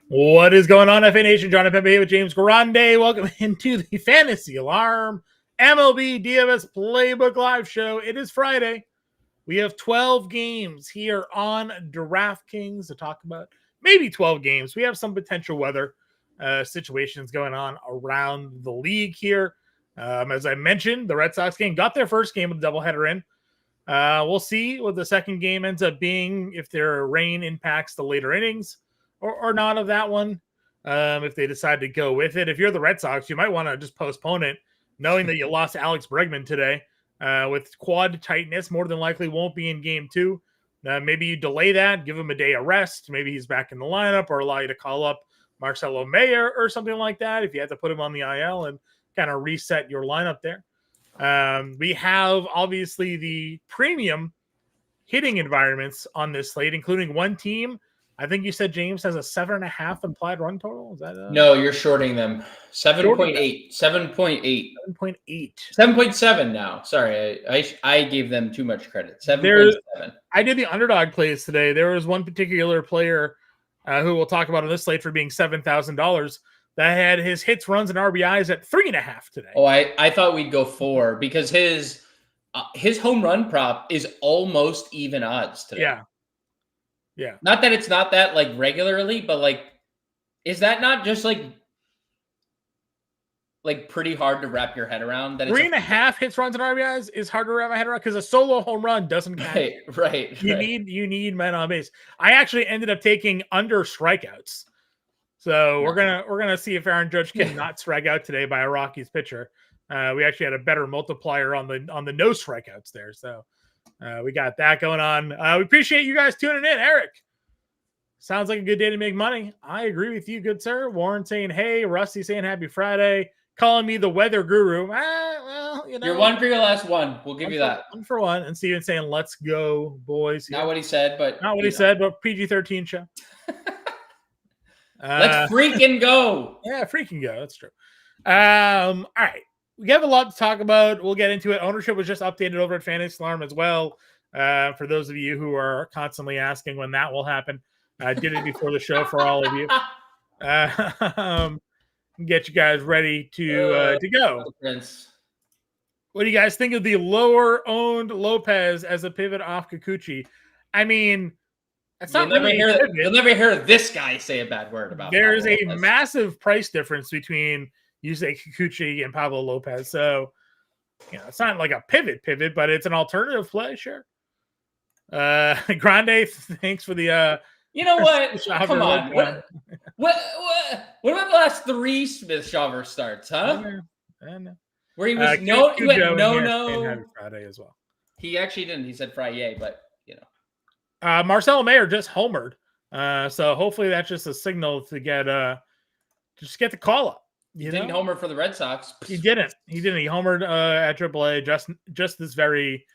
What is going on, FA Nation? John Pepe here with James Grande. Welcome into the Fantasy Alarm MLB DFS Playbook Live Show. It is Friday. We have 12 games here on DraftKings to talk about. Maybe 12 games. We have some potential weather situations going on around the league here. As I mentioned, the Red Sox game got their first game with a doubleheader in. We'll see what the second game ends up being, if their rain impacts the later innings or not of that one. If they decide to go with it. If you're the Red Sox, you might want to just postpone it, knowing that you lost Alex Bregman today with quad tightness. More than likely won't be in game two. Maybe you delay that, give him a day of rest. Maybe he's back in the lineup, or allow you to call up Marcelo Mayer or something like that if you have to put him on the IL and kind of reset your lineup there. We have obviously the premium hitting environments on this slate, including one team. I think you said James has a 7.5 implied run total. Is that no? You're shorting them. 7.8. 7.8. 7.8. 7.7 now. Sorry, I gave them too much credit. 7.7. I did the underdog plays today. There was one particular player who we'll talk about on this slate for being $7,000 that had his hits, runs, and RBIs at 3.5 today. Oh, I thought we'd go 4 because his home run prop is almost even odds today. Yeah. Not that it's not that like regularly, but like, is that not just like pretty hard to wrap your head around? That 3.5 hits, runs, and RBIs is hard to wrap my head around because a solo home run doesn't count. Right. You need men on base. I actually ended up taking under strikeouts. So we're gonna see if Aaron Judge can not strike out today by a Rockies pitcher. We actually had a better multiplier on the no strikeouts there. So we got that going on. We appreciate you guys tuning in. Eric, sounds like a good day to make money. I agree with you, good sir. Warren saying, hey. Rusty saying happy Friday. Calling me the weather guru. Well, you know. You're one for your last one. We'll give you that. One for one. And Steven saying, let's go, boys. Not what he said, but. Not what he said, but PG-13 show. Let's freaking go. Yeah, freaking go. That's true. All right. We have a lot to talk about. We'll get into it. Ownership was just updated over at Fantasy Alarm as well. For those of you who are constantly asking when that will happen, I did it before the show for all of you. Get you guys ready to go. Prince. What do you guys think of the lower owned Lopez as a pivot off Kikuchi? I mean, it's not you'll never hear this guy say a bad word about. There's a massive price difference between Yusei Kikuchi and Pablo Lopez. So, it's not like a pivot, but it's an alternative play, sure. Grande, thanks for the you know what? Come on. What about the last 3 Smith-Shawver starts, huh? I know. Where he was no Friday as well. He actually didn't. He said Friday, but Marcelo Mayer just homered. So hopefully that's just a signal to get the call up. He didn't homer for the Red Sox. He didn't. He homered at AAA just this very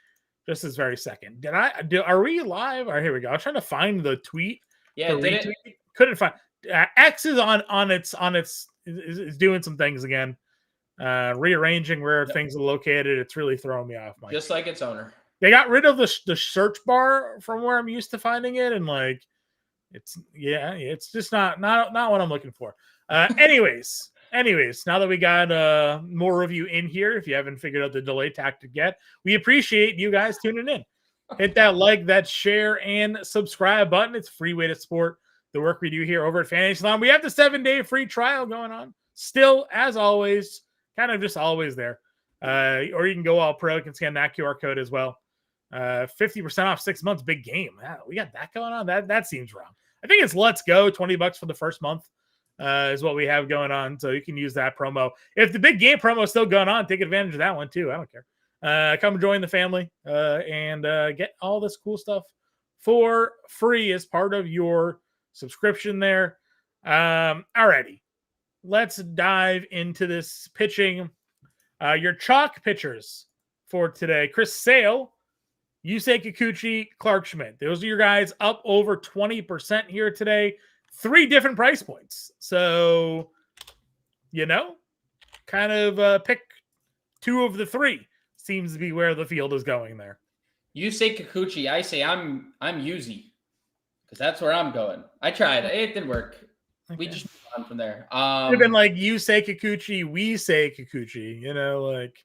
second. Are we live? All right, here we go. I was trying to find the tweet. Yeah, couldn't find. X is is doing some things again, rearranging where things are located. It's really throwing me off. Just like its owner. They got rid of the search bar from where I'm used to finding it, and it's just not what I'm looking for. Anyways, now that we got more of you in here, if you haven't figured out the delay tactic yet, we appreciate you guys tuning in. Hit that like, that share, and subscribe button. It's a free way to support the work we do here over at Fantasy Alarm. We have the 7-day free trial going on. Still, as always, kind of just always there. Or you can go all pro. You can scan that QR code as well. 50% off 6 months, big game. We got that going on. That seems wrong. I think it's let's go. $20 for the first month is what we have going on. So you can use that promo. If the big game promo is still going on, take advantage of that one too. I don't care. Come join the family and get all this cool stuff for free as part of your subscription there. Alrighty. Let's dive into this pitching. Your chalk pitchers for today. Chris Sale, Yusei Kikuchi, Clark Schmidt. Those are your guys up over 20% here today. 3 different price points. So, kind of pick 2 of the 3. Seems to be where the field is going there. Yusei Kikuchi, I say I'm Yuzi. Because that's where I'm going. I tried. It didn't work. We just move on from there. It'd been like, you say Kikuchi, we say Kikuchi. You know, like.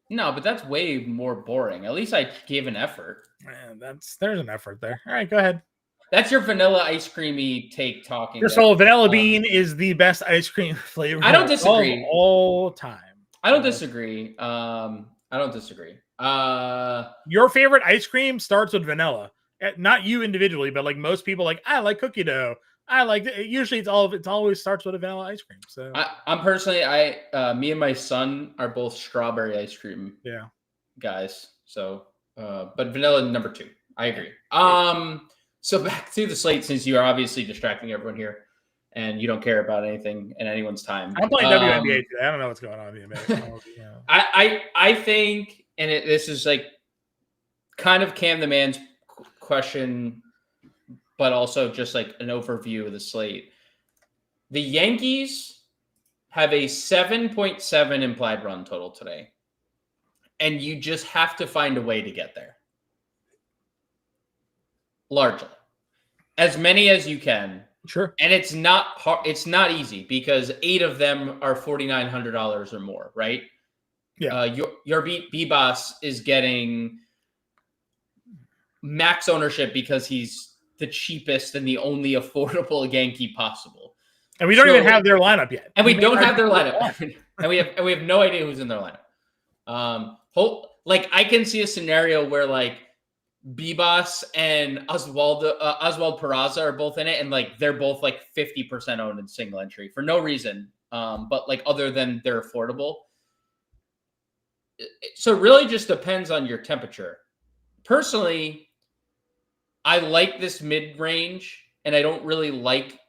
No, but that's way more boring. At least I gave an effort. Man, there's an effort there. All right, go ahead. That's your vanilla ice creamy take talking. First of all, vanilla bean is the best ice cream flavor. I don't disagree. Of all time. I don't disagree. I don't disagree. Your favorite ice cream starts with vanilla. Not you individually, but like most people, like, I like cookie dough. I like it. Usually it always starts with a vanilla ice cream. So I'm personally, me and my son are both strawberry ice cream guys. So but vanilla number 2. I agree. So back to the slate, since you are obviously distracting everyone here and you don't care about anything in anyone's time. I'm playing WNBA today. I don't know what's going on in the NBA. I think, and this is like kind of Cam the Man's question, but also just like an overview of the slate. The Yankees have a 7.7 implied run total today, and you just have to find a way to get there. Largely. As many as you can. Sure. And it's not hard, it's not easy because 8 of them are $4,900 or more, right? Yeah. Your B-Boss is getting max ownership because he's the cheapest and the only affordable Yankee possible. And we don't even have their lineup yet. And we don't have their lineup. and we have no idea who's in their lineup. Like I can see a scenario where like B-Boss and Oswald Peraza are both in it, and like they're both like 50% owned in single entry for no reason. But like other than they're affordable. So it really just depends on your temperature. Personally, I like this mid-range, and I don't really like,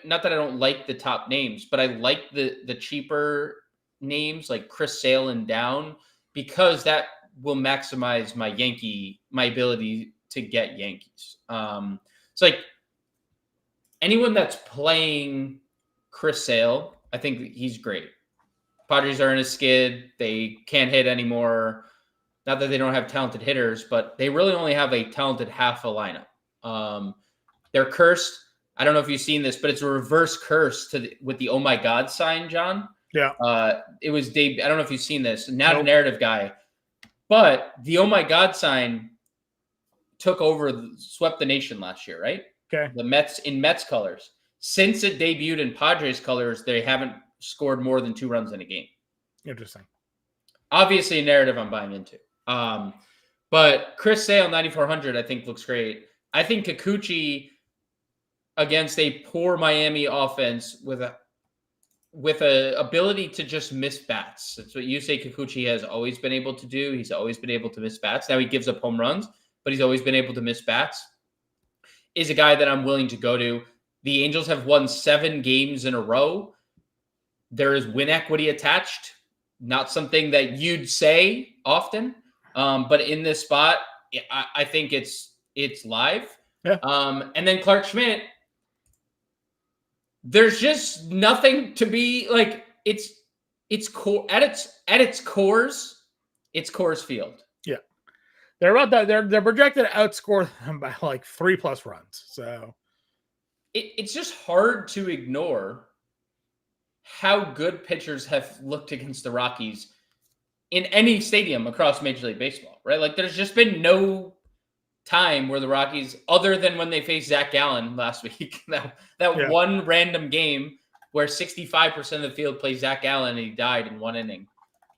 not that I don't like the top names, but I like the cheaper names like Chris Sale and down, because that will maximize my ability to get Yankees. It's like anyone that's playing Chris Sale, I think he's great. Padres are in a skid. They can't hit anymore. Not that they don't have talented hitters, but they really only have a talented half a lineup. They're cursed. I don't know if you've seen this, but it's a reverse curse with the "Oh my God" sign, John. Yeah. It was Dave. I don't know if you've seen this. Not a narrative guy, but the "Oh my God" sign swept the nation last year, right? Okay. The Mets in Mets colors. Since it debuted in Padres colors, they haven't scored more than 2 runs in a game. Interesting. Obviously, a narrative I'm buying into. But Chris Sale, 9,400, I think looks great. I think Kikuchi against a poor Miami offense with a ability to just miss bats. That's what you say Kikuchi has always been able to do. He's always been able to miss bats. Now he gives up home runs, but he's always been able to miss bats. Is a guy that I'm willing to go to. The Angels have won 7 games in a row. There is win equity attached. Not something that you'd say often, but in this spot, I think it's live. Yeah. And then Clark Schmidt, there's just nothing to be like. It's core at its cores. It's Coors Field. Yeah, they're about that. They're projected to outscore them by like 3+ runs. So it's just hard to ignore how good pitchers have looked against the Rockies in any stadium across Major League Baseball, right? Like there's just been no time where the Rockies, other than when they faced Zach Gallen last week, that one random game where 65% of the field played Zach Gallen and he died in 1 inning,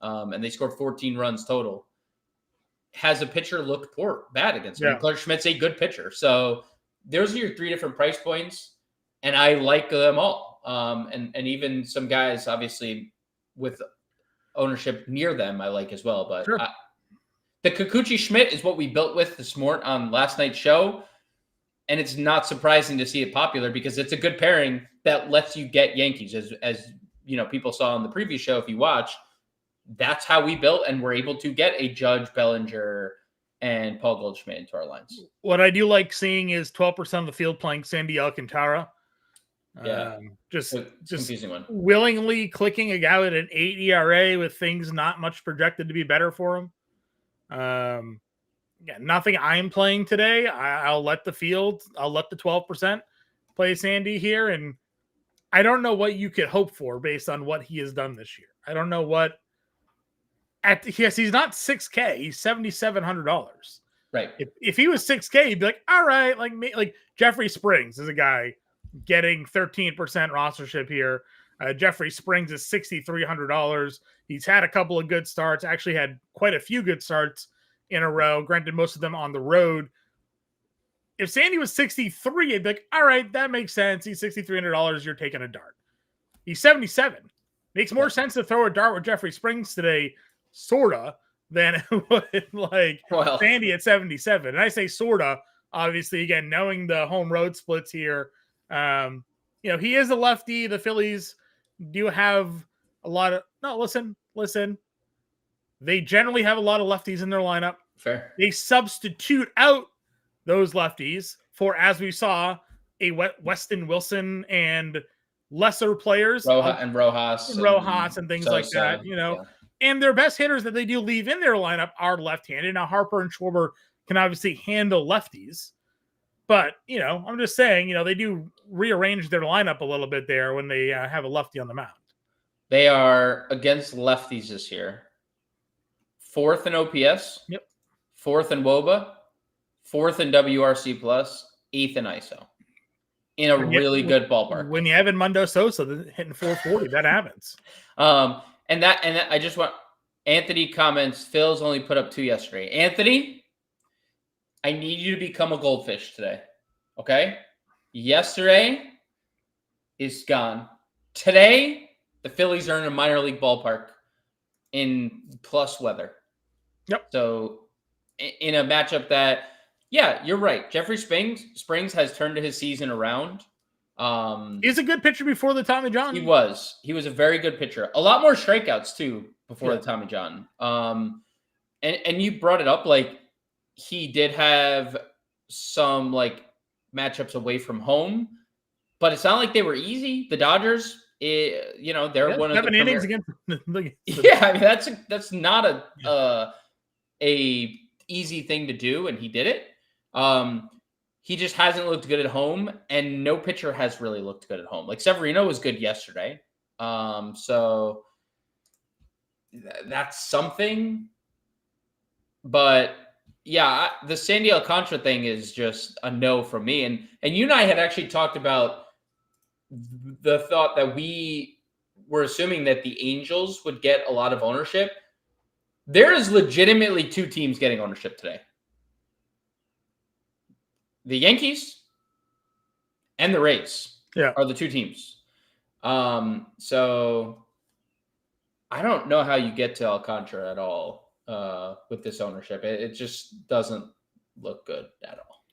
and they scored 14 runs total. Has a pitcher looked bad against him? Clark Schmidt's a good pitcher. So those are your 3 different price points, and I like them all. And even some guys, obviously, with ownership near them, I like as well. But sure. The Kikuchi Schmidt is what we built with this morning on last night's show. And it's not surprising to see it popular because it's a good pairing that lets you get Yankees. As you know, people saw on the previous show, if you watch, that's how we built and we're able to get a Judge, Bellinger, and Paul Goldschmidt into our lines. What I do like seeing is 12% of the field playing Sandy Alcantara. Yeah, just confusing one. Willingly clicking a guy with an 8 ERA with things not much projected to be better for him. Nothing I'm playing today. I'll let the 12% play Sandy here, and I don't know what you could hope for based on what he has done this year. I don't know what. He's not $6K. He's $7,700. Right. If he was $6K, you'd be like, all right, like Jeffrey Springs is a guy getting 13% rostership here. Jeffrey Springs is $6,300. He's had a couple of good starts. Actually, had quite a few good starts in a row. Granted, most of them on the road. If Sandy was 63, I'd be like, all right, that makes sense. He's $6,300. You're taking a dart. He's 77. Makes more sense to throw a dart with Jeffrey Springs today, sorta, than it would like Sandy at 77. And I say sorta, obviously, again, knowing the home road splits here. He is a lefty. The Phillies do have a lot of listen. They generally have a lot of lefties in their lineup. Fair. They substitute out those lefties for, as we saw, a Weston Wilson and lesser players, Rojas and things like that, And their best hitters that they do leave in their lineup are left-handed. Now, Harper and Schwarber can obviously handle lefties, but, I'm just saying, they do rearrange their lineup a little bit there when they have a lefty on the mound. They are against lefties this year. 4th in OPS. Yep. 4th in WOBA. 4th in WRC+. 8th in ISO. In a really good ballpark. When you have Edmundo Sosa hitting 440, that happens. And I just want Anthony comments. Phil's only put up 2 yesterday. Anthony, I need you to become a goldfish today. Okay? Yesterday is gone. Today, the Phillies are in a minor league ballpark in plus weather. Yep. So in a matchup that, yeah, you're right. Jeffrey Springs has turned his season around. He's a good pitcher before the Tommy John. He was a very good pitcher. A lot more strikeouts too before the Tommy John. And you brought it up, like he did have some like matchups away from home, but it's not like they were easy. The Dodgers, they're one of the 7 innings against. Yeah, I mean that's not a easy thing to do, and he did it. He just hasn't looked good at home, and no pitcher has really looked good at home. Like Severino was good yesterday. So that's something. But yeah, the Sandy Alcantara thing is just a no from me. And you and I had actually talked about the thought that we were assuming that the Angels would get a lot of ownership. There is legitimately 2 teams getting ownership today. The Yankees and the Rays are the 2 teams. So I don't know how you get to Alcantara at all with this ownership. It just doesn't look good at all.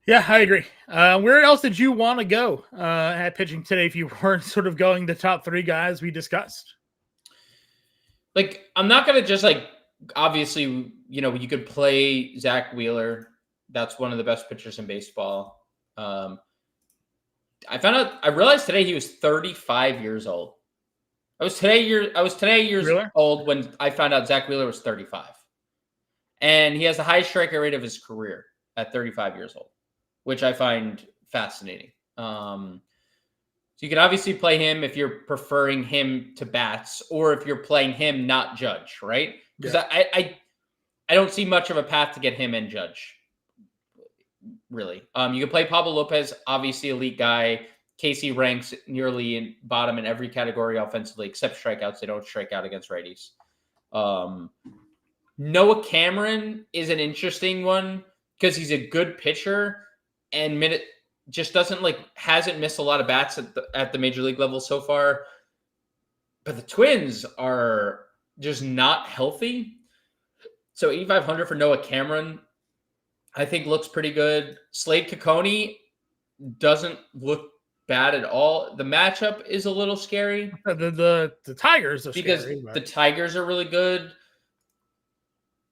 Yeah, I agree. Where else did you want to go at pitching today if you weren't sort of going the top 3 guys we discussed? Like, I'm not going to just obviously, you could play Zach Wheeler. That's one of the best pitchers in baseball. I realized today he was 35 years old. I was today years old when I found out Zach Wheeler was 35. And he has the highest strikeout rate of his career at 35 years old, which I find fascinating. So you can obviously play him if you're preferring him to bats, or if you're playing him, not Judge, right? Because I don't see much of a path to get him and Judge, really. You can play Pablo Lopez, obviously elite guy. Casey ranks nearly in bottom in every category offensively, except strikeouts. They don't strike out against righties. Noah Cameron is an interesting one because he's a good pitcher and just hasn't missed a lot of bats at the major league level so far. But the Twins are just not healthy. So 8,500 for Noah Cameron, I think looks pretty good. Slade Ciccone doesn't look bad at all. The matchup is a little scary. The Tigers are because scary, the Tigers are really good.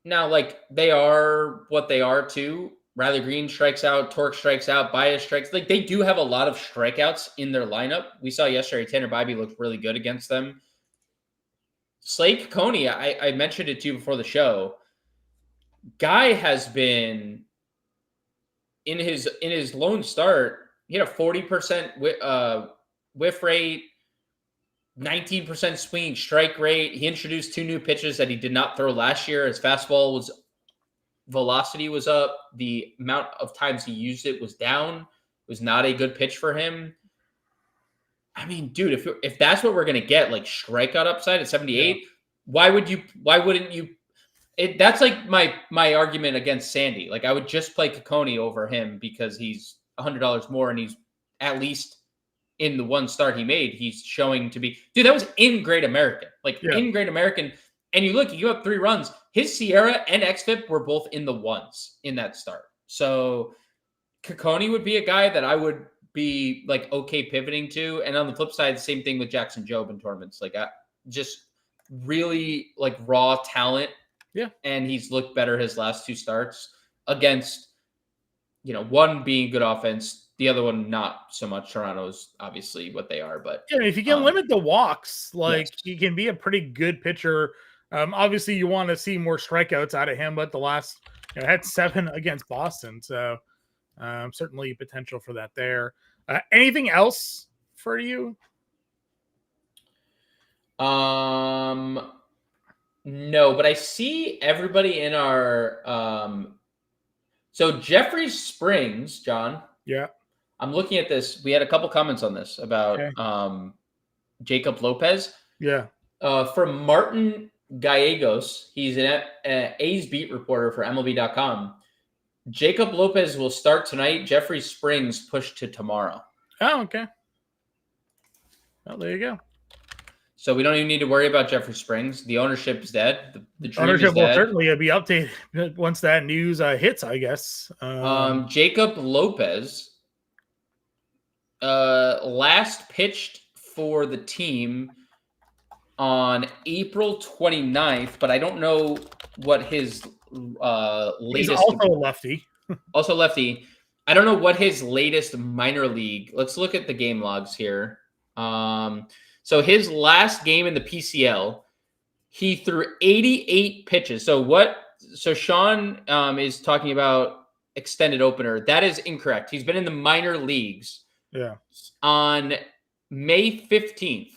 Now, they are what they are too. Riley Green strikes out, Torque strikes out, Baez strikes. They do have a lot of strikeouts in their lineup. We saw yesterday Tanner Bybee looked really good against them. Slade Ciccone, I mentioned it to you before the show. Guy has been in his lone start. He had a 40% whiff rate, 19% swinging strike rate. He introduced 2 new pitches that he did not throw last year. His fastball velocity was up. The amount of times he used it was down. It was not a good pitch for him. I mean, dude, if that's what we're gonna get, like strikeout upside at 78, why wouldn't you? That's like my argument against Sandy. Like I would just play Ciccone over him because he's $100 more and he's at least in the one start he made, he's showing to be, dude, that was in Great American. In Great American. And you give up 3 runs. His Sierra and XFIP were both in the ones in that start. So Ciccone would be a guy that I would be like okay pivoting to. And on the flip side, the same thing with Jackson Jobe in tournaments. Just really like raw talent. Yeah. And he's looked better his last 2 starts against, one being good offense, the other one not so much. Toronto's obviously what they are, but if you can limit the walks, yes. he can be a pretty good pitcher. Obviously you want to see more strikeouts out of him, but the last had 7 against Boston, so certainly potential for that there. Anything else for you? No, but I see everybody in our so Jeffrey Springs, John. Yeah. I'm looking at this. We had a couple comments on this about Jacob Lopez. Yeah. From Martin Gallegos, he's an A's beat reporter for MLB.com. Jacob Lopez will start tonight. Jeffrey Springs pushed to tomorrow. Oh, okay. Well, there you go. So we don't even need to worry about Jeffrey Springs. The ownership is dead. The dream ownership is dead. will certainly be updated once that news hits, I guess. Jacob Lopez last pitched for the team on April 29th, but I don't know what his latest. He's also a lefty. Also lefty. I don't know what his latest minor league. Let's look at the game logs here. So his last game in the PCL, he threw 88 pitches. So Sean is talking about extended opener. That is incorrect. He's been in the minor leagues. Yeah. On May 15th,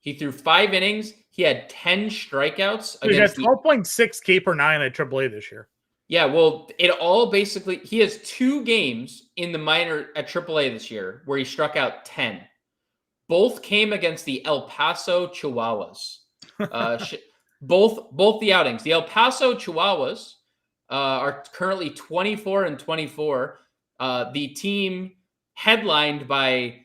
he threw 5 innings. He had 10 strikeouts. He got 12.6 K per 9 at AAA this year. Yeah, well, it all basically, he has 2 games in the minor at AAA this year where he struck out 10. Both came against the El Paso Chihuahuas. Both the outings. The El Paso Chihuahuas are currently 24-24. The team headlined by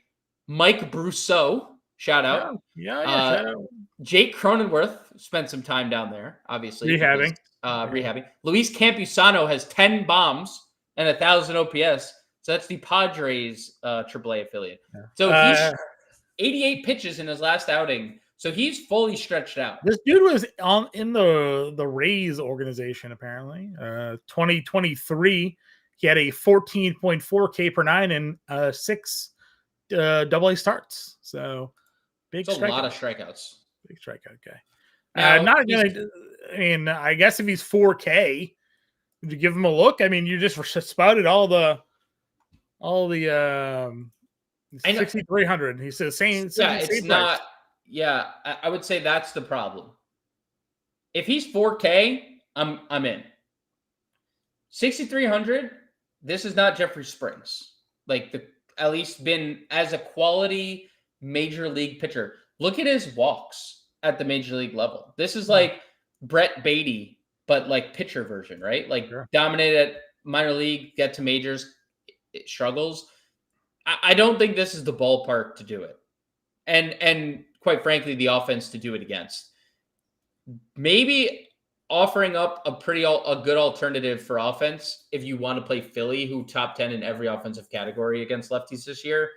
Mike Brousseau. Shout out. Yeah, shout out. Jake Cronenworth spent some time down there, obviously. Rehabbing. Luis Campusano has 10 bombs and 1,000 OPS. So that's the Padres AAA affiliate. Yeah. So he's 88 pitches in his last outing. So he's fully stretched out. This dude was in the Rays organization, apparently. 2023, he had a 14.4 K per 9 and 6 AA starts. So big a lot of strikeouts. Big strikeout guy. I guess if he's 4K, would you give him a look? I mean, you just spouted all the 6,300. He says same. Yeah, it's not. Yeah, I would say that's the problem. If he's 4K, I'm in. 6,300. This is not Jeffrey Springs. At least been as a quality major league pitcher. Look at his walks at the major league level. This is like Brett Beatty, but like pitcher version, right? Sure. Dominated at minor league, get to majors, it struggles. I don't think this is the ballpark to do it. And quite frankly, the offense to do it against. Maybe offering up a good alternative for offense if you want to play Philly, who top 10 in every offensive category against lefties this year.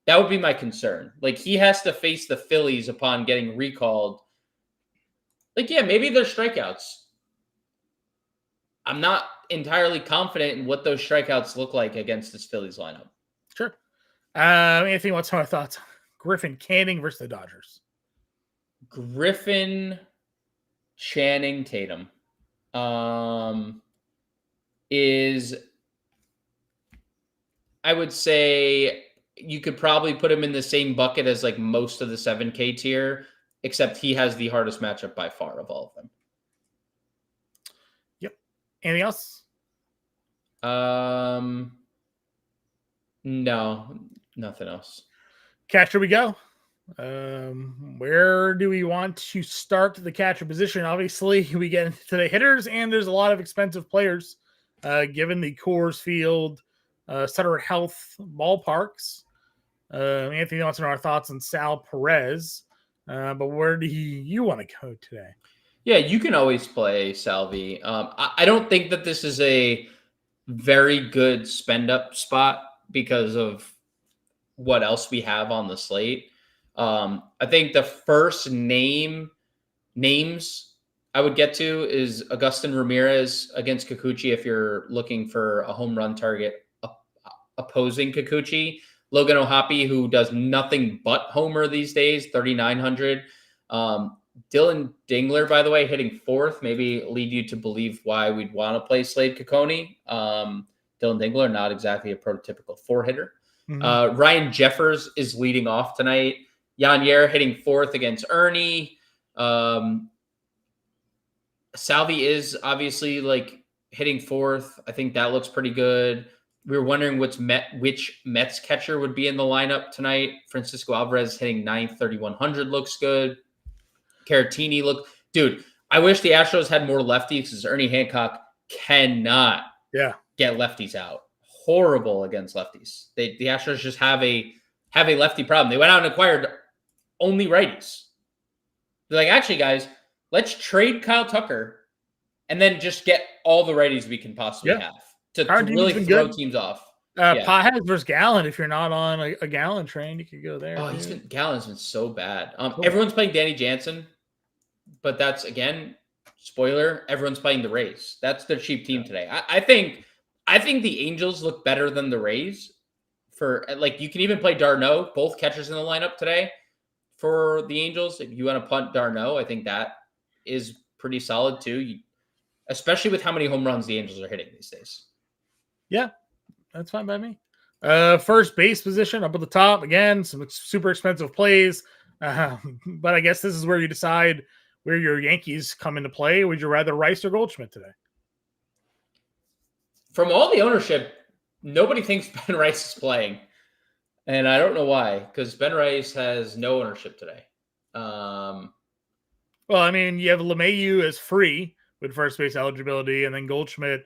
That would be my concern. He has to face the Phillies upon getting recalled. Maybe they're strikeouts. I'm not entirely confident in what those strikeouts look like against this Phillies lineup. Sure. Anthony, what's my thoughts? Griffin Canning versus the Dodgers. Griffin, Channing, Tatum is, I would say, you could probably put him in the same bucket as like most of the 7K tier, except he has the hardest matchup by far of all of them. Yep. Anything else? No, nothing else. Catcher we go. Where do we want to start the catcher position? Obviously, we get into the hitters, and there's a lot of expensive players, given the Coors Field, Sutter Health ballparks. Anthony wants to know our thoughts on Sal Perez, but where do you want to go today? Yeah, you can always play Salvi. I don't think that this is a very good spend up spot because of what else we have on the slate. I think the first names I would get to is Agustin Ramirez against Kikuchi if you're looking for a home run target opposing Kikuchi. Logan O'Hoppe, who does nothing but homer these days, 3,900. Dylan Dingler, by the way, hitting fourth, maybe lead you to believe why we'd want to play Slade Ciccone. Dylan Dingler, not exactly a prototypical four hitter. Mm-hmm. Ryan Jeffers is leading off tonight. Jan Yer hitting fourth against Ernie. Salvi is obviously like hitting fourth. I think that looks pretty good. We were wondering which Mets catcher would be in the lineup tonight. Francisco Alvarez hitting ninth, 3,100 looks good. Caratini dude, I wish the Astros had more lefties because Ernie Hancock cannot get lefties out. Horrible against lefties. The Astros just have a lefty problem. They went out and acquired only righties. They're like, actually, guys, let's trade Kyle Tucker and then just get all the righties we can possibly have to really throw teams off. Pajes versus Gallen. If you're not on a Gallen train, you could go there. Oh, Gallen's been so bad. Everyone's playing Danny Jansen, but that's, again, spoiler, everyone's playing the Rays. That's their cheap team today. I think the Angels look better than the Rays. You can even play d'Arnaud, both catchers in the lineup today for the Angels. If you want to punt d'Arnaud, I think that is pretty solid too, especially with how many home runs the Angels are hitting these days. Yeah, that's fine by me. First base position up at the top. Again, some super expensive plays. But I guess this is where you decide where your Yankees come into play. Would you rather Rice or Goldschmidt today? From all the ownership, nobody thinks Ben Rice is playing. And I don't know why, because Ben Rice has no ownership today. Well, I mean, you have LeMahieu as free with first base eligibility, and then Goldschmidt,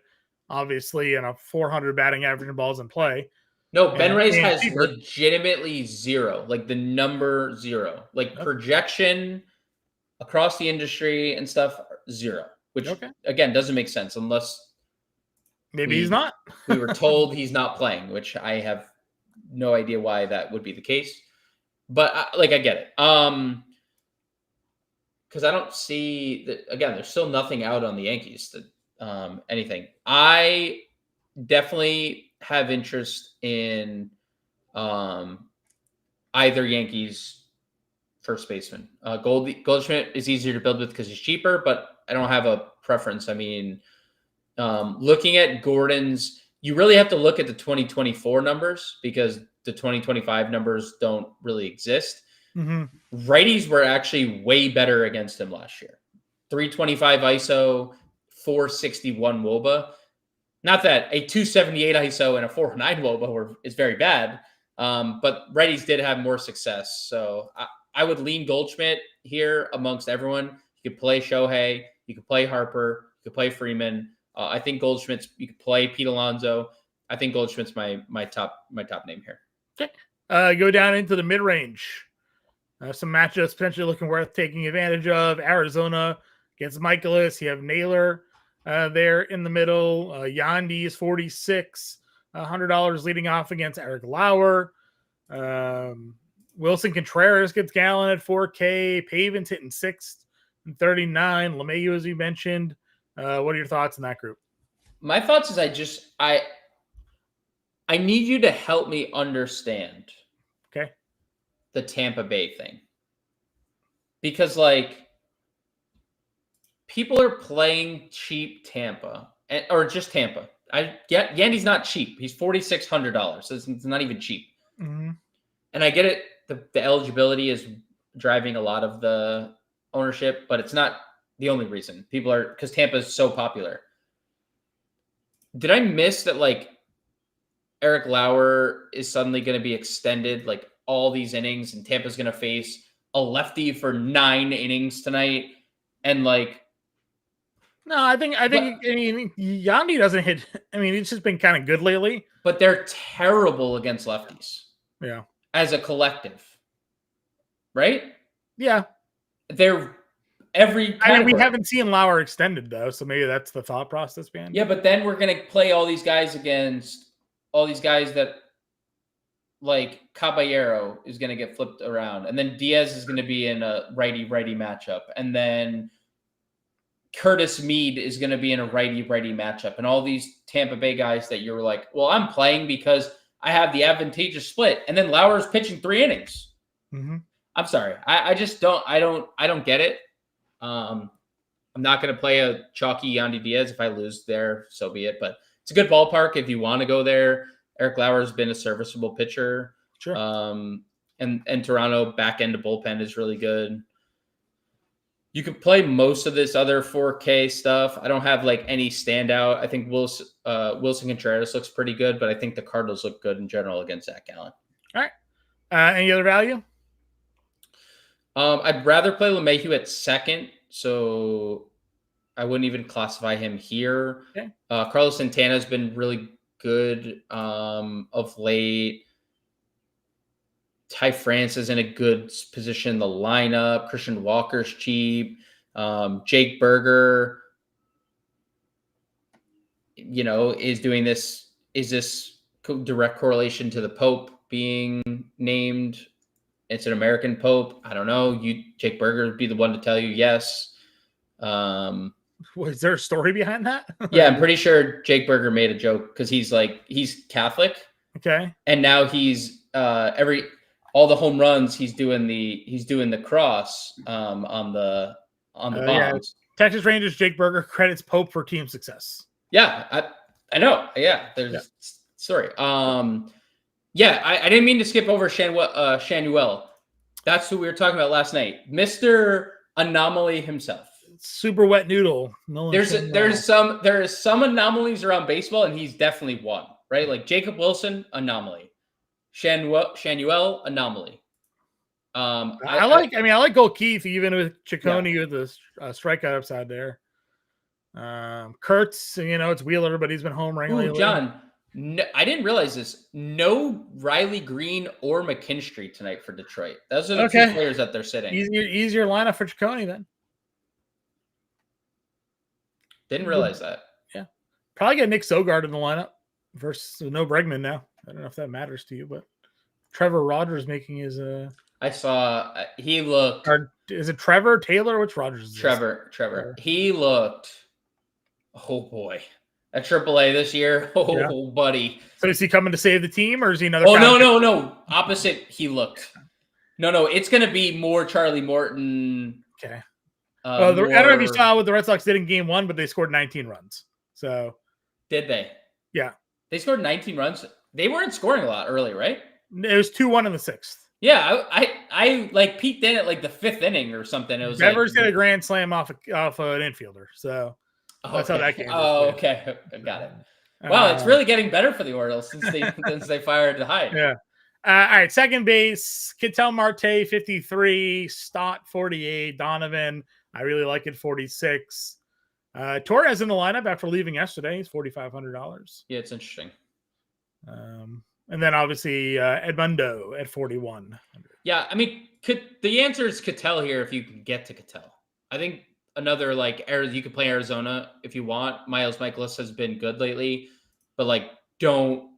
obviously, in a 400 batting average in balls in play. No, Ben Rice has legitimately zero, like the number zero, like projection across the industry and stuff, zero, which, again, doesnin''t make sense unless maybe he's not. We were told he's not playing, which I have no idea why that would be the case. But, I get it. Because I don't see that, again, there's still nothing out on the Yankees, anything. I definitely have interest in either Yankees first baseman. Goldschmidt is easier to build with because he's cheaper, but I don't have a preference. I mean, looking at Gordon's, you really have to look at the 2024 numbers because the 2025 numbers don't really exist. Mm-hmm. Righties were actually way better against him last year. 325 ISO, 461 WOBA. Not that a 278 ISO and a 409 WOBA is very bad, but righties did have more success. So I would lean Goldschmidt here amongst everyone. You could play Shohei, you could play Harper, you could play Freeman. I think Goldschmidt's. You could play Pete Alonso. I think Goldschmidt's my top name here. Okay, go down into the mid range. Some matchups potentially looking worth taking advantage of. Arizona against Michaelis. You have Naylor there in the middle. Yandy is 46, $100 leading off against Eric Lauer. Wilson Contreras gets Gallen at 4K. Pavin's hitting 6th and 39. LeMahieu, as you mentioned. What are your thoughts on that group? My thoughts is I need you to help me understand. Okay. The Tampa Bay thing. Because people are playing cheap Tampa or just Tampa. Yandy's not cheap. He's $4,600. So it's not even cheap. Mm-hmm. And I get it. The eligibility is driving a lot of the ownership, but it's not the only reason. People are, because Tampa is so popular. Did I miss that, like, Eric Lauer is suddenly going to be extended, like, all these innings, and Tampa's going to face a lefty for 9 innings tonight? And, like, No, I mean, Yandy doesn't hit. I mean, it's just been kind of good lately. But they're terrible against lefties. Yeah. As a collective. Right? Yeah. They're every category. I mean, we haven't seen Lauer extended, though, so maybe that's the thought process behind it. Yeah, but then we're going to play all these guys against all these guys that, like, Caballero is going to get flipped around. And then Diaz is going to be in a righty-righty matchup. And then Curtis Mead is going to be in a righty-righty matchup. And all these Tampa Bay guys that you're like, well, I'm playing because I have the advantageous split. And then Lauer's pitching 3 innings. Mm-hmm. I'm sorry. I just don't get it. I'm not going to play a chalky Yandy Diaz. If I lose there, so be it. But it's a good ballpark if you want to go there. Eric Lauer's been a serviceable pitcher. Sure. And Toronto back end of bullpen is really good. You could play most of this other 4K stuff. I don't have, like, any standout. I think Wilson Contreras looks pretty good, but I think the Cardinals look good in general against Zach Gallen. All right. Any other value? I'd rather play LeMahieu at second, so I wouldn't even classify him here. Okay. Carlos Santana has been really good of late. Ty France is in a good position in the lineup. Christian Walker's cheap. Jake Berger, is doing this. Is this direct correlation to the Pope being named? It's an American Pope. I don't know. Jake Berger would be the one to tell you yes. Was there a story behind that? Yeah, I'm pretty sure Jake Berger made a joke because he's Catholic. Okay. And now he's all the home runs he's doing the cross on the bombs. Yeah. Texas Rangers Jake Berger credits Pope for team success. Yeah, I know. Yeah, there's sorry. Yeah, I didn't mean to skip over Shanuel. That's who we were talking about last night. Mr. Anomaly himself. Super wet noodle. There is some anomalies around baseball, and he's definitely one, right? Like Jacob Wilson, anomaly. Shanuel, anomaly. I like Gold Keith even with Ciccone with the strikeout upside there. Kurtz, it's Wheeler, but he's been homering lately. John. No, I didn't realize this. No Riley Green or McKinstry tonight for Detroit. Those are the 2 players that they're sitting. Easier lineup for Ciccone then. Didn't realize that. Yeah. Probably get Nick Sogard in the lineup versus no Bregman now. I don't know if that matters to you, but Trevor Rogers making his I saw he looked. Is it Trevor Taylor? Which Rogers is Trevor. He looked. Oh boy. At AAA this year, buddy. So is he coming to save the team, or is he another? Oh no! Opposite. He looked. No. It's going to be more Charlie Morton. Okay. I don't know if you saw what the Red Sox did in Game 1, but they scored 19 runs. So did they? Yeah, they scored 19 runs. They weren't scoring a lot early, right? It was 2-1 in the 6th. Yeah, I like peeked in at like the 5th inning or something. It was Devers hit a grand slam off an infielder. So. That's how that came. Okay. I got it. Wow, it's really getting better for the Orioles since they fired Hyde. Yeah. All right, second base, Ketel Marte, 53, Stott, 48, Donovan, I really like it, 46. Torres in the lineup after leaving yesterday. He's $4,500. Yeah, it's interesting. And then obviously Edmundo at 41. Yeah, I mean, the answer is Ketel here if you can get to Ketel. I think another you could play Arizona if you want. Miles Michaelis has been good lately, but don't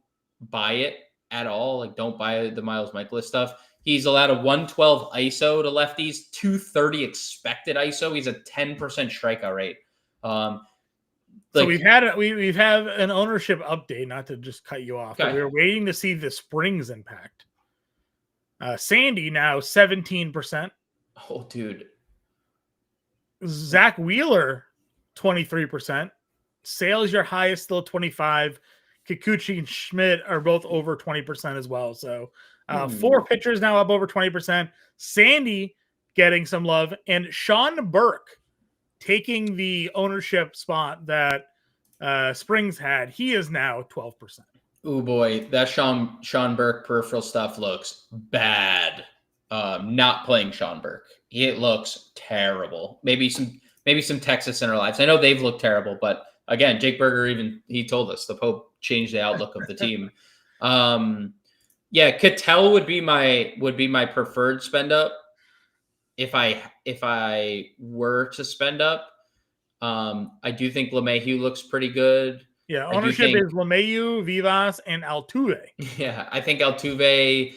buy it at all. Don't buy the Miles Michaelis stuff. He's allowed a 112 ISO to lefties, 230 expected ISO. He's a 10% strikeout rate. So we've had an ownership update. Not to just cut you off, but we were waiting to see the Springs impact. Sandy now 17%. Oh, dude. Zach Wheeler, 23%. Sale's your highest, still 25. Kikuchi and Schmidt are both over 20% as well. So 4 pitchers now up over 20%. Sandy getting some love, and Sean Burke taking the ownership spot that Springs had. He is now 12%. Oh boy, that Sean Burke peripheral stuff looks bad. Not playing Sean Burke, it looks terrible. Maybe some Texas center lives. I know they've looked terrible, but again, Jake Berger he told us the Pope changed the outlook of the team. Yeah, Cattell would be my preferred spend up if I were to spend up. I do think LeMahieu looks pretty good. Yeah, ownership is LeMahieu, Vivas, and Altuve. Yeah, I think Altuve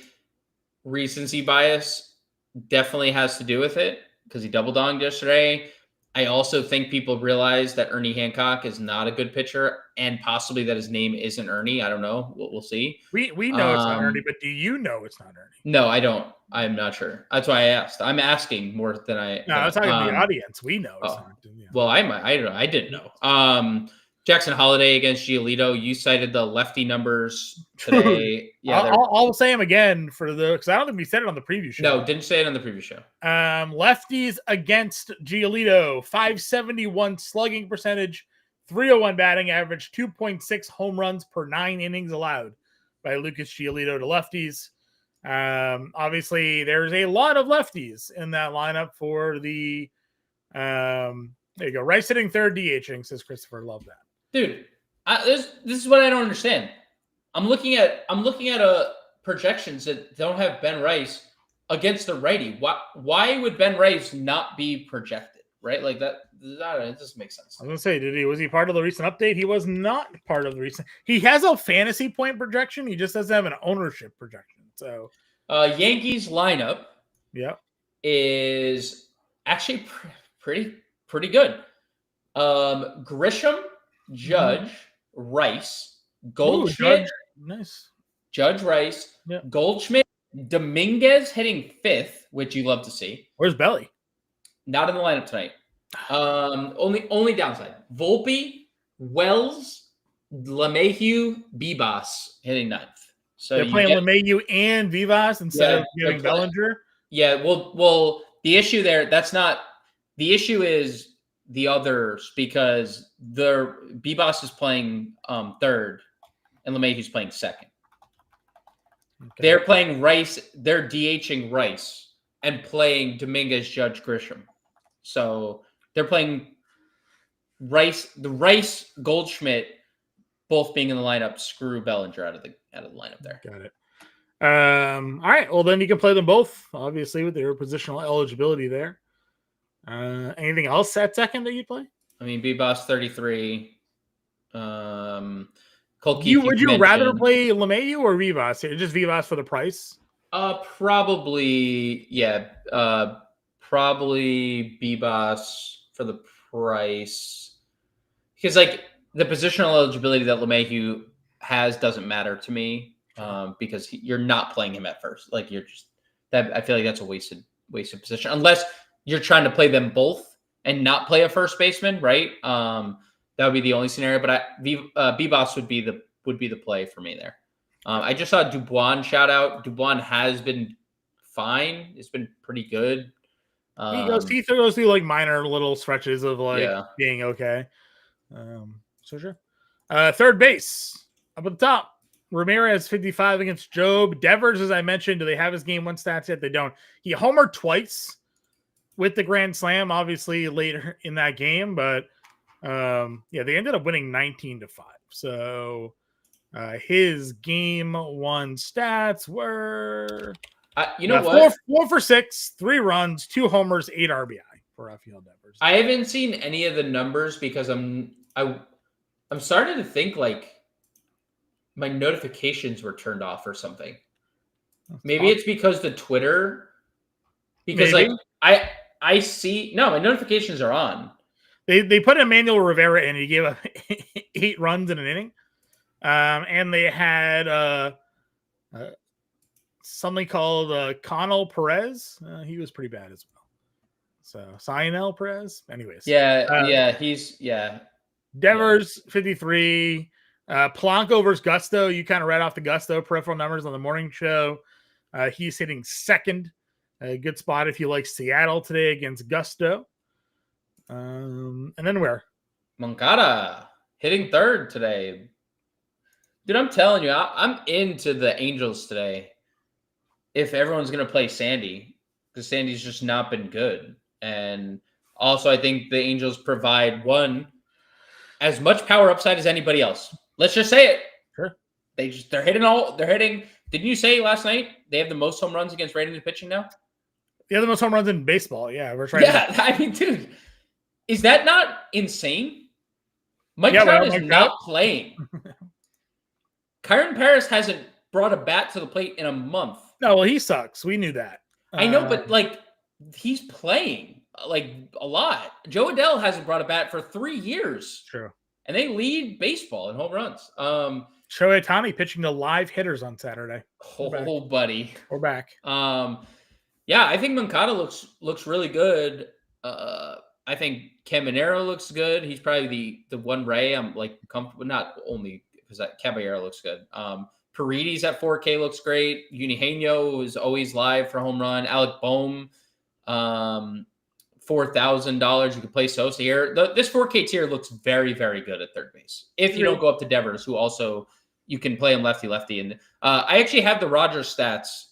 recency bias definitely has to do with it because he double donged yesterday. I also think people realize that Ernie Hancock is not a good pitcher, and possibly that his name isn't Ernie. I don't know. We'll see. We know it's not Ernie, but do you know it's not Ernie? No, I don't. I'm not sure. That's why I asked. I'm asking more than I. No, I was talking to the audience. We know it's not. Yeah. Well, I don't know. I didn't know. Jackson Holiday against Giolito. You cited the lefty numbers today. Yeah, I'll say them again because I don't think we said it on the preview show. No, didn't say it on the preview show. Lefties against Giolito, 571 slugging percentage, 301 batting average, 2.6 home runs per 9 innings allowed by Lucas Giolito to lefties. Obviously, there's a lot of lefties in that lineup for the. There you go. Rice hitting third, DHing, says Christopher. Love that. Dude, this is what I don't understand. I'm looking at projections that don't have Ben Rice against the righty. Why would Ben Rice not be projected? Right, like that. It doesn't make sense. I was gonna say, was he part of the recent update? He was not part of the recent. He has a fantasy point projection. He just doesn't have an ownership projection. So, Yankees lineup, is actually pretty good. Grisham, Judge, Rice, Goldschmidt, nice. Judge, Rice, Goldschmidt, Dominguez hitting 5th, which you love to see. Where's Belly? Not in the lineup tonight. Only downside: Volpe, Wells, LeMahieu, Bibas hitting 9th. So they're playing LeMahieu and Vivas instead of giving Bellinger. Yeah, well, the issue there. That's not the issue. Is the others because Bibas is playing 3rd and LeMahieu's playing 2nd. Okay. They're playing Rice. They're DHing Rice and playing Dominguez, Judge, Grisham. So they're playing Rice, Goldschmidt, both being in the lineup. Screw Bellinger out of the lineup there. Got it. All right. Well, then you can play them both, obviously, with their positional eligibility there. Anything else at second that you play? I mean, Bibas 33. Would you rather play LeMahieu or Vivas? Just Vivas for the price? Probably, yeah. Probably Bibas for the price. Because, like, the positional eligibility that LeMahieu has doesn't matter to me because you're not playing him at first. Like, you're just that. I feel like that's a wasted position unless you're trying to play them both and not play a first baseman, right? That would be the only scenario. But Bibas would be the play for me there. I just saw Dubois shout out. Dubois has been fine. It's been pretty good. He goes through like minor little stretches of being okay. So sure. Third base up at the top. Ramirez 55 against Job. Devers, as I mentioned, do they have his game 1 stats yet? They don't. He homered twice with the grand slam, obviously later in that game, but they ended up winning 19-5. So his game 1 stats were what? 4 for 6, 3 runs, 2 homers, 8 RBI for Rafael Devers. I haven't seen any of the numbers because I'm starting to think like my notifications were turned off or something. Maybe it's because the Twitter, because like I see my notifications are on. They put Emmanuel Rivera in. He gave up 8 runs in an inning, and they had something called Connell Perez. He was pretty bad as well. So Sionel Perez. Anyways, he's Devers 53. Polanco versus Gusto. You kind of read off the Gusto peripheral numbers on the morning show. He's hitting second. A good spot if you like Seattle today against Gusto. And then where? Moncada hitting third today. Dude, I'm telling you, I'm into the Angels today. If everyone's going to play Sandy, because Sandy's just not been good. And also, I think the Angels provide as much power upside as anybody else. Let's just say it. Sure. They're hitting. Didn't you say last night they have the most home runs against right-handed pitching now? They have the most home runs in baseball. Yeah, we're trying. Yeah, I mean, dude, is that not insane? Mike Trout is not playing. Kyron Paris hasn't brought a bat to the plate in a month. No, well, he sucks. We knew that. I know, but like he's playing like a lot. Joe Adele hasn't brought a bat for 3 years. True. And they lead baseball in home runs. Shohei Ohtani pitching to live hitters on Saturday. Buddy. We're back. Yeah, I think Moncada looks really good. I think Caminero looks good. He's probably the one Ray I'm like comfortable, not only because Caballero looks good. Parides at 4K looks great. Eugenio is always live for home run. Alec Boehm, $4,000. You can play Sosa here. This 4K tier looks very, very good at third base. If you don't go up to Devers, who also you can play him lefty. And I actually have the Rogers stats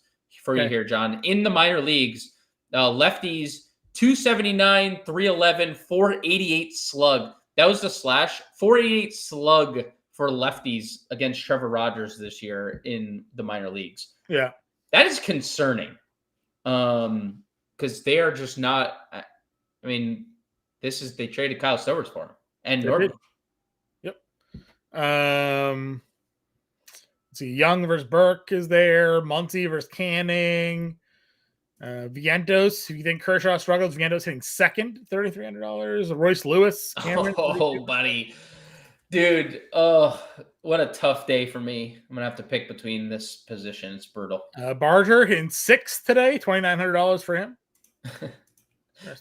for you here, John. In the minor leagues, lefties 279, 311, 488 slug. That was the slash. 488 slug for lefties against Trevor Rogers this year in the minor leagues. Yeah. That is concerning. Because they are just not. I mean, they traded Kyle Stowers for him and Norton. Yep. Let's see. Young versus Burke is there. Muncy versus Canning. Vientos. If you think Kershaw struggles, Vientos hitting second, $3,300. Royce Lewis. Cameron, buddy. Dude, oh, what a tough day for me. I'm gonna have to pick between this position. It's brutal. Barger hitting sixth today, $2,900 for him.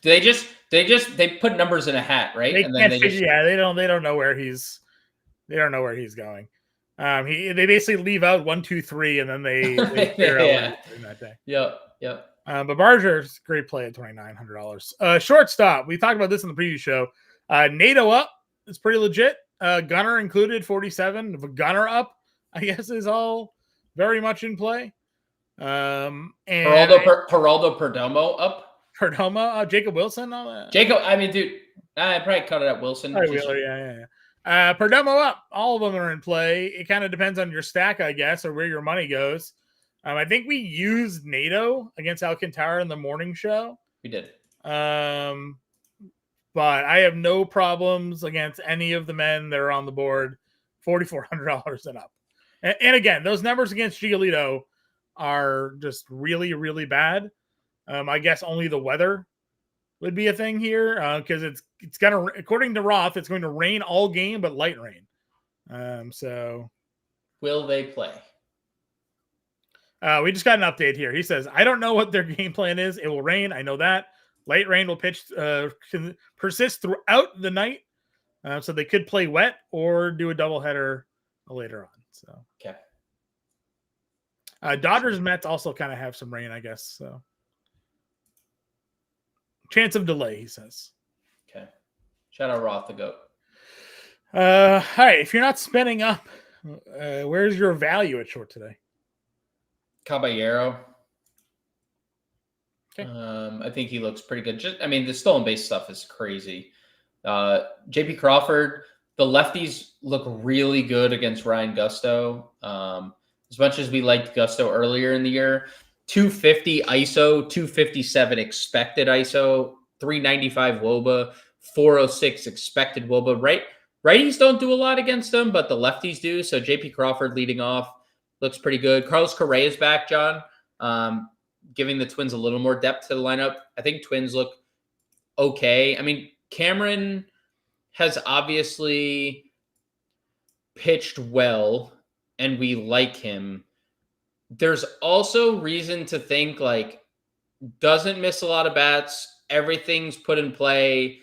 They put numbers in a hat, right? They don't know where he's going. They basically leave out 1, 2, 3, and then they figure out in that day. Yep. But Barger's great play at $2,900. Shortstop. We talked about this in the preview show. Nato up. It's pretty legit. Gunner included 47. Gunner up, I guess, is all very much in play. And Geraldo Perdomo up. Perdomo, Jacob Wilson, all that. Jacob, I mean, dude, I probably cut it at Wilson. Yeah. Perdomo up. All of them are in play. It kind of depends on your stack, I guess, or where your money goes. I think we used Nato against Alcantara in the morning show. We did. But I have no problems against any of the men that are on the board, $4,400 and up. And again, those numbers against Giolito are just really, really bad. I guess only the weather would be a thing here because it's gonna, according to Roth, it's going to rain all game, but light rain. So will they play? We just got an update here. He says, I don't know what their game plan is. It will rain. I know that. Light rain will can persist throughout the night. So they could play wet or do a doubleheader later on. So okay. Dodgers and Mets also kind of have some rain, I guess. So chance of delay, he says. Okay. Shout out Roth the GOAT. All right. If you're not spending up, where's your value at short today? Caballero. Okay. I think he looks pretty good. The stolen base stuff is crazy. JP Crawford, the lefties look really good against Ryan Gusto. As much as we liked Gusto earlier in the year, 250 ISO, 257 expected ISO, 395 WOBA, 406 expected WOBA. Righties don't do a lot against them, but the lefties do. So JP Crawford leading off looks pretty good. Carlos Correa is back, John. Giving the Twins a little more depth to the lineup. I think Twins look okay. I mean, Cameron has obviously pitched well, and we like him. There's also reason to think, doesn't miss a lot of bats. Everything's put in play.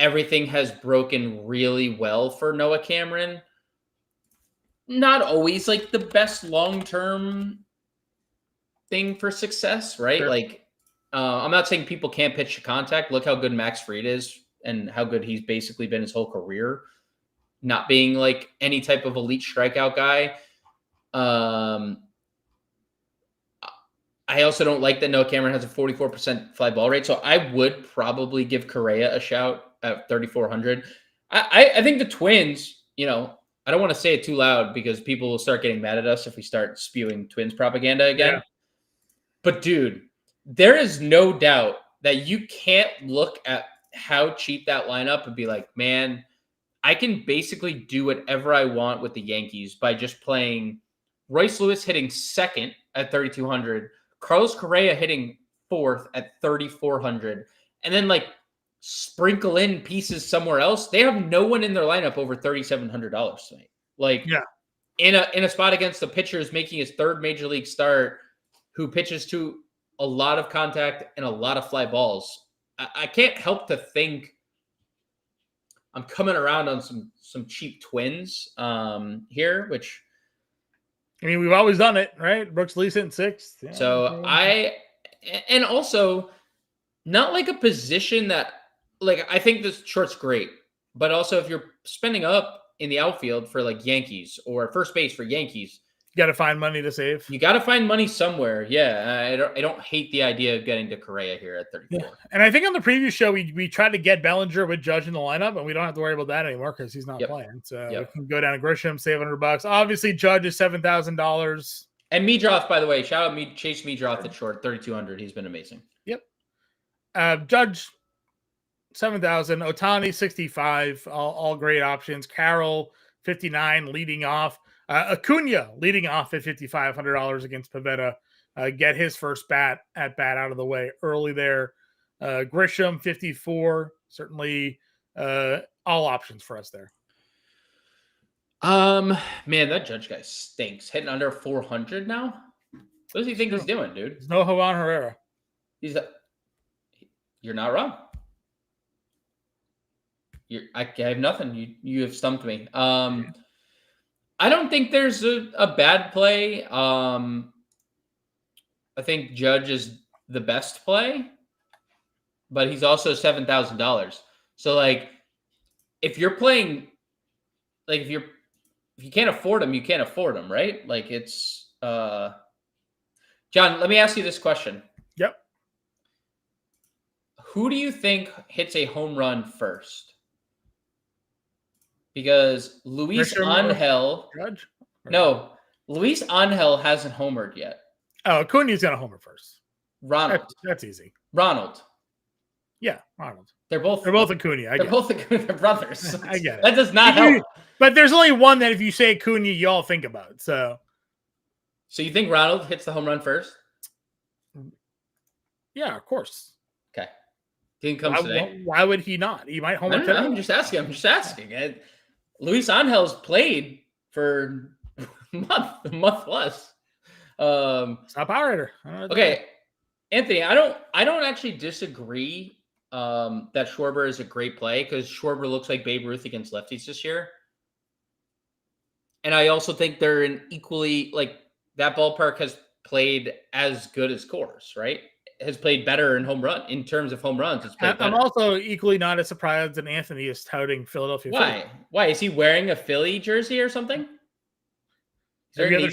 Everything has broken really well for Noah Cameron. not always like the best long-term thing for success, right? Sure. Like, I'm not saying people can't pitch to contact. Look how good Max Fried is and how good he's basically been his whole career, not being like any type of elite strikeout guy. I also don't like that Noah Cameron has a 44% fly ball rate. So I would probably give Correa a shout at 3,400. I think the Twins, I don't want to say it too loud because people will start getting mad at us if we start spewing Twins propaganda again. Yeah. But dude, there is no doubt that you can't look at how cheap that lineup and be like, man, I can basically do whatever I want with the Yankees by just playing Royce Lewis hitting second at 3,200, Carlos Correa hitting fourth at 3,400, and then like sprinkle in pieces somewhere else. They have no one in their lineup over $3,700 tonight. Like, yeah, in a spot against the pitchers making his third major league start, who pitches to a lot of contact and a lot of fly balls. I can't help to think I'm coming around on some cheap Twins here, which I mean, we've always done it, right? Brooks Lee in sixth. Yeah. So and also not like a position that, like, I think this short's great, but also if you're spending up in the outfield for like Yankees or first base for Yankees, you got to find money to save. You got to find money somewhere. Yeah, I don't hate the idea of getting to Correa here at 34. Yeah. And I think on the previous show we tried to get Bellinger with Judge in the lineup, and we don't have to worry about that anymore because he's not playing. So we can go down to Grisham, save $100. Obviously, Judge is $7,000. And Meadroth, by the way, shout out Chase Meadroth at short, 3,200. He's been amazing. Yep. Judge 7,000. Ohtani 65. All great options. Carroll 59 leading off. Acuna leading off at $5,500 against Pivetta. Get his first at bat out of the way early there. Grisham 54. Certainly all options for us there. Man, that Judge guy stinks. Hitting under 400 now. What does he think he's doing, dude? There's no Juan Herrera. You're not wrong. I have nothing. You have stumped me. I don't think there's a bad play. I think Judge is the best play, but he's also $7,000. So like, if you're playing, like if you can't afford him, you can't afford him, right? Like it's John, let me ask you this question. Yep. Who do you think hits a home run first? Because Luis Angel, Judge? No, Luis Angel hasn't homered yet. Oh, Acuna's going to homer first. Ronald. That's easy. Ronald. Yeah, Ronald. They're both Acuna. They're both Acuna. They're brothers. I get it. That does not help. But there's only one that if you say Acuna, you all think about. So you think Ronald hits the home run first? Yeah, of course. Okay. Didn't come today. Why would he not? He might homer today. I'm just asking. Luis Angel's played for a month plus. Stop power hitter. Okay, Anthony, I don't actually disagree that Schwarber is a great play because Schwarber looks like Babe Ruth against lefties this year. And I also think they're an equally, like, that ballpark has played as good as Coors, right? Has played better in terms of home runs. I'm also equally not as surprised that Anthony is touting Philadelphia. Why? Why is he wearing a Philly jersey or something? Every other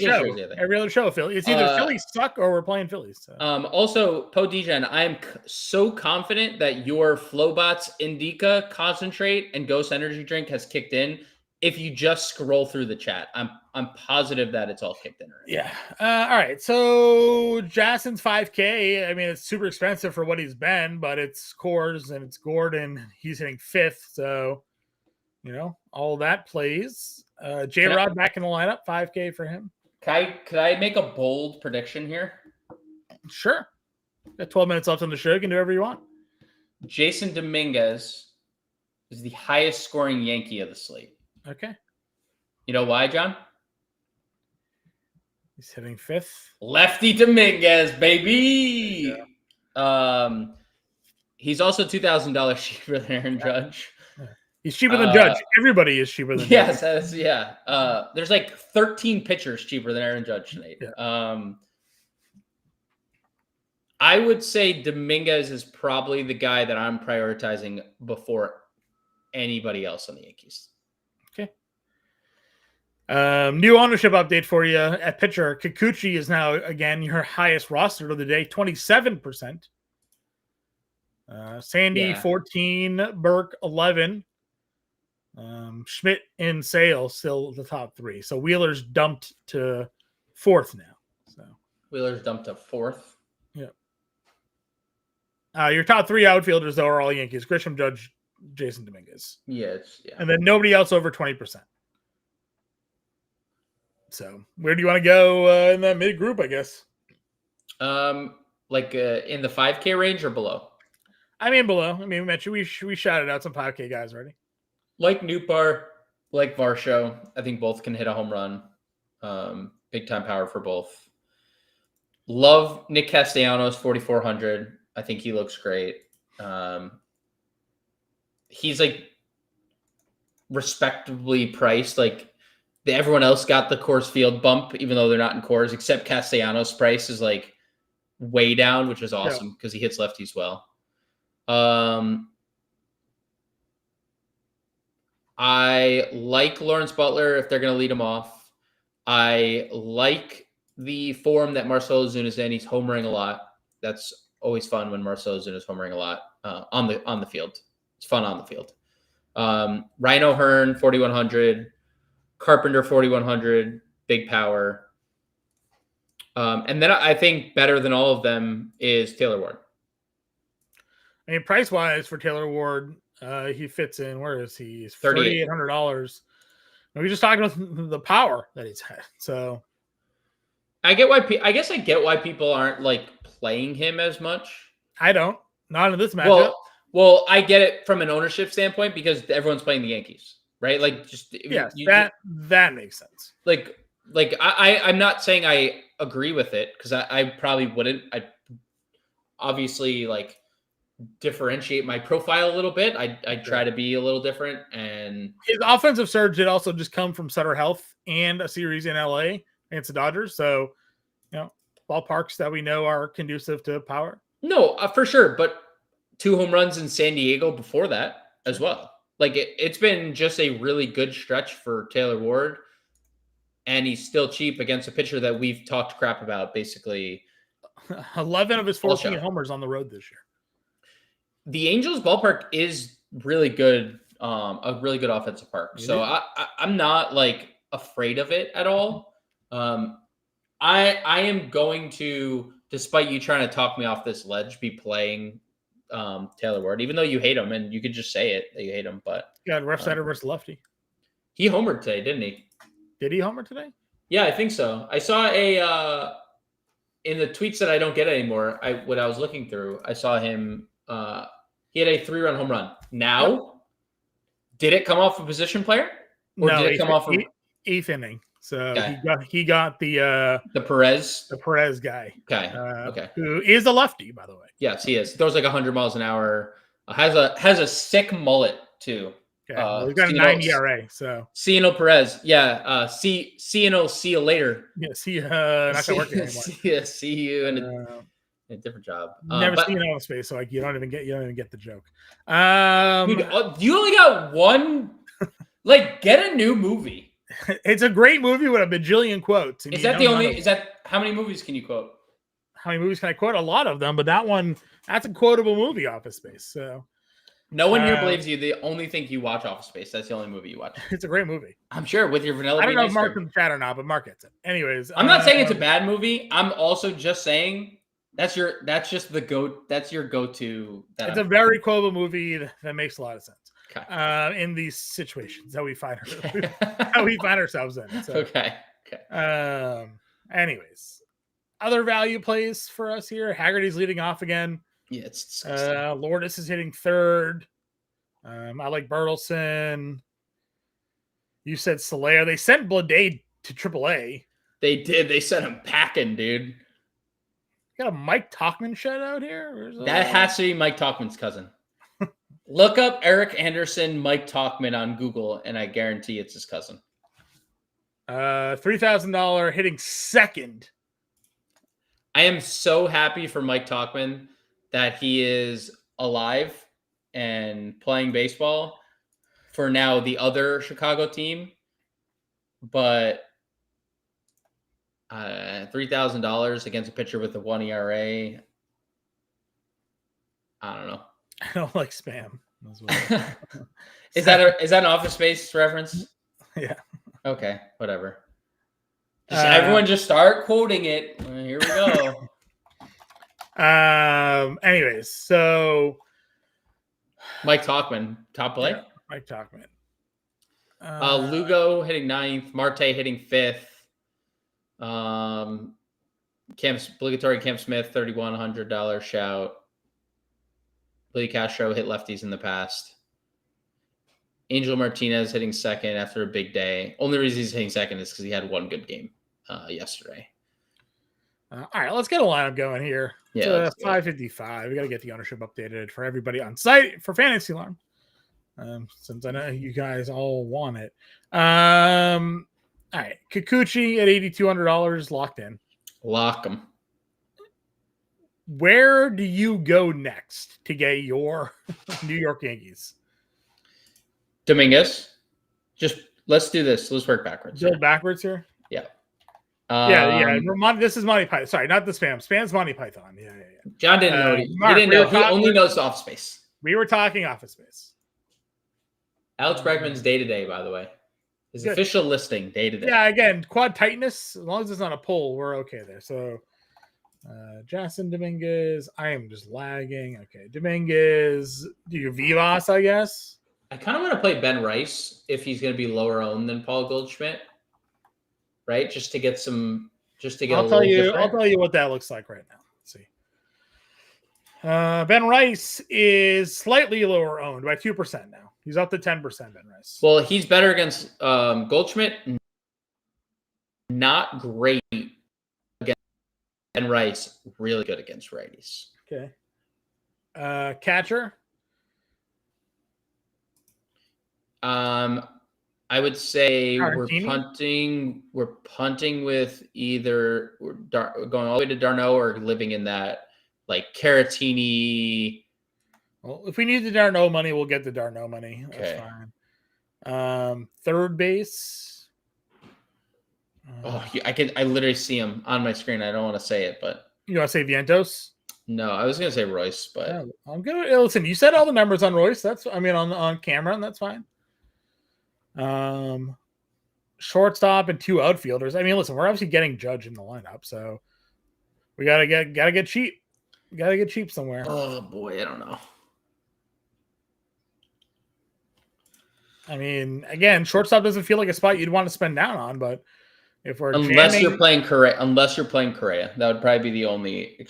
show, Philly. It's either Phillies suck or we're playing Phillies. So. Also, Po Degen, I am so confident that your Flowbots Indica concentrate and Ghost Energy drink has kicked in. If you just scroll through the chat, I'm positive that it's all kicked in already. Yeah. All right. So Jason's 5K. I mean, it's super expensive for what he's been, but it's Coors and it's Gordon. He's hitting fifth, so all that plays. J-Rod back in the lineup, 5K for him. Could I make a bold prediction here? Sure. Got 12 minutes left on the show. You can do whatever you want. Jason Dominguez is the highest scoring Yankee of the slate. Okay. You know why, John? He's hitting fifth. Lefty Dominguez, baby. Yeah. He's also $2,000 cheaper than Aaron Judge. He's cheaper than Judge. Everybody is cheaper than Yes, Judge. there's like 13 pitchers cheaper than Aaron Judge tonight. Yeah. I would say Dominguez is probably the guy that I'm prioritizing before anybody else on the Yankees. Okay. New ownership update for you at pitcher. Kikuchi is now, again, your highest roster of the day, 27%. Sandy, 14. Burke, 11. Schmidt and Sale still the top 3. So Wheeler's dumped to 4th now. So Wheeler's dumped to 4th. Yeah. Your top 3 outfielders, though, are all Yankees. Grisham, Judge, Jason Dominguez. Yeah. And then nobody else over 20%. So where do you want to go in that mid group, I guess? Like in the 5K range or below? I mean, below. I mean, we mentioned we shouted out some 5K guys already. Like Nootbaar, like Varsho. I think both can hit a home run. Big time power for both. Love Nick Castellanos, 4,400. I think he looks great. He's like respectably priced. Like everyone else got the Coors Field bump, even though they're not in Coors, except Castellanos' price is like way down, which is awesome because he hits lefties well. I like Lawrence Butler if they're going to lead him off. I like the form that Marcell Ozuna is in. He's homering a lot. That's always fun when Marcell Ozuna is homering a lot on the field. It's fun on the field. Rhino Hearn, 4,100. Carpenter, 4,100. Big power. And then I think better than all of them is Taylor Ward. I mean, price-wise for Taylor Ward, he fits in. Where is he? He's $3,800. We're just talking about the power that he's had. So I guess I get why people aren't like playing him as much. I don't. Not in this matchup. Well, I get it from an ownership standpoint because everyone's playing the Yankees, right? Like just that makes sense. Like I'm not saying I agree with it because I probably wouldn't. I obviously like differentiate my profile a little bit. I try to be a little different, and his offensive surge did also just come from Sutter Health and a series in LA against the Dodgers. So, ballparks that we know are conducive to power. No, for sure. But 2 home runs in San Diego before that as well. Like it's been just a really good stretch for Taylor Ward, and he's still cheap against a pitcher that we've talked crap about basically. 11 of his 14 homers on the road this year. The Angels ballpark is really good, a really good offensive park. So I'm not like afraid of it at all. I am going to, despite you trying to talk me off this ledge, be playing Taylor Ward, even though you hate him, and you could just say it that you hate him. But left sider versus lefty. He homered today, didn't he? Did he homer today? Yeah, I think so. I saw in the tweets that I don't get anymore. When I was looking through, I saw him. He had a 3-run home run. Now, did it come off a position player, or did it come off a 8th inning? So he got the Perez guy. Okay. Who is a lefty, by the way. Yes, he is. Throws like 100 miles an hour. Has a sick mullet too. Yeah, he's got a 9 ERA. So Ciano Perez. Yeah. Ciano, see you later. Yeah. See, not gonna work here anymore. Yeah. See you in a different job. Never seen it on space, so like you don't even get the joke. Dude, you only got one. Like, get a new movie. It's a great movie with a bajillion quotes. Is that the only? Is that how many movies can you quote? How many movies can I quote? A lot of them, but that's a quotable movie, Office Space. So no one here believes you. The only thing you watch Office Space. That's the only movie you watch. It's a great movie. I'm sure with your vanilla. I don't know if Mark's in the chat or not, but Mark gets it. Anyways, I'm not saying it's a bad movie. I'm also just saying that's your go-to. It's a very quotable movie that makes a lot of sense. Okay. In these situations that we find ourselves in. So, okay. Anyways, other value plays for us here. Haggerty's leading off again. Yeah, it's disgusting. Lourdes is hitting 3rd. I like Bertelson. You said Soler. They sent Blade to AAA. They did. They sent him packing, dude. Got a Mike Tauchman shutout here? That has to be Mike Tauchman's cousin. Look up Eric Anderson, Mike Talkman on Google, and I guarantee it's his cousin. $3,000 hitting second. I am so happy for Mike Talkman that he is alive and playing baseball for now the other Chicago team. But $3,000 against a pitcher with a 1 ERA. I don't know. I don't like spam. Is that an Office Space reference? Yeah. Okay, whatever. Everyone just start quoting it. Here we go. Anyways, so Mike Talkman, top play. Yeah, Mike Talkman. Lugo hitting 9th, Marte hitting 5th. Obligatory Cam Smith, $3,100 shout. Billy Castro hit lefties in the past. Angel Martinez hitting 2nd after a big day. Only reason he's hitting 2nd is because he had one good game yesterday. All right, let's get a lineup going here. Yeah, it's 5:55. We got to get the ownership updated for everybody on site for Fantasy Alarm. Since I know you guys all want it. All right, Kikuchi at $8,200 locked in. Lock him. Where do you go next to get your New York Yankees? Dominguez. Just let's do this. Let's work backwards. Go backwards here. Yeah. This is Monty Python. Sorry, not the spam. Spam's Monty Python. Yeah. John didn't know. Mark, he didn't know. He only knows Office Space. We were talking Office Space. Alex Bregman's day-to-day, by the way. His official listing, day-to-day. Yeah, again, quad tightness. As long as it's not a pull, we're okay there. So, Jason Dominguez. I am just lagging. Okay, Dominguez. Do you Vivas, I guess? I kind of want to play Ben Rice if he's going to be lower owned than Paul Goldschmidt. Right? Just to get I'll tell you what that looks like right now. Let's see. Ben Rice is slightly lower owned by 2% now. He's up to 10%, Ben Rice. Well, he's better against Goldschmidt. Not great against Ben Rice. Really good against righties. Okay. Catcher. I would say Tarantini? we're punting with either going all the way to Darno or living in that like Caratini. Well, if we need the Darno money, we'll get the Darno money. Okay. That's fine. Third base. I literally see him on my screen. I don't want to say it, but You want to say Vientos? no, I was gonna say Royce, but Yeah, I'm good. Listen, you said all the numbers on Royce. On camera, and that's fine. Shortstop and 2 outfielders. I mean, listen, we're obviously getting Judge in the lineup, so we gotta get cheap. Gotta get cheap somewhere. oh boy, I don't know. I mean, again, shortstop doesn't feel like a spot you'd want to spend down on, but if we're Unless you're playing Correa, that would probably be the only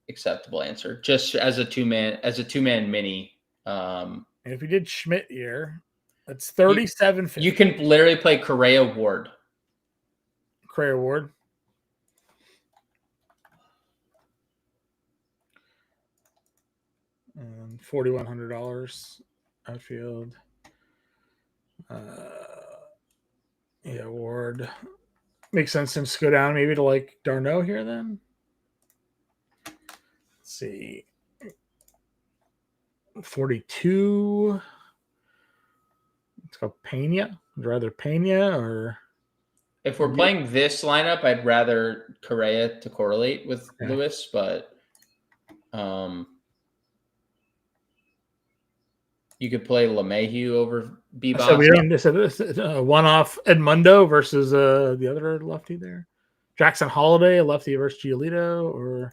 acceptable answer. Just as a two-man mini. If we did Schmidt here, that's 37.50. You can literally play Correa Ward. Correa Ward. And $4,100 outfield. Ward. Makes sense to go down maybe to like Darno here then. Let's see. 42. Let's go Pena. Would you rather Pena or if we're playing this lineup, I'd rather Correa to correlate with Lewis, but you could play LeMahieu over Bebop. So we don't this one-off Edmundo versus the other lefty there. Jackson Holiday, a lefty versus Giolito, or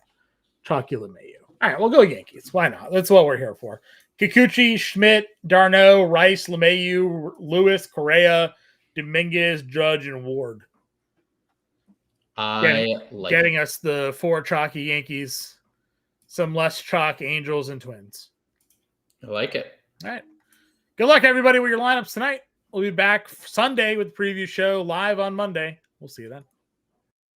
Chalky LeMahieu. All right, we'll go Yankees. Why not? That's what we're here for. Kikuchi, Schmidt, Darno, Rice, LeMahieu, Lewis, Correa, Dominguez, Judge, and Ward. Getting us the 4 chalky Yankees, some less chalk Angels and Twins. I like it. All right. Good luck, everybody, with your lineups tonight. We'll be back Sunday with the preview show live on Monday. We'll see you then.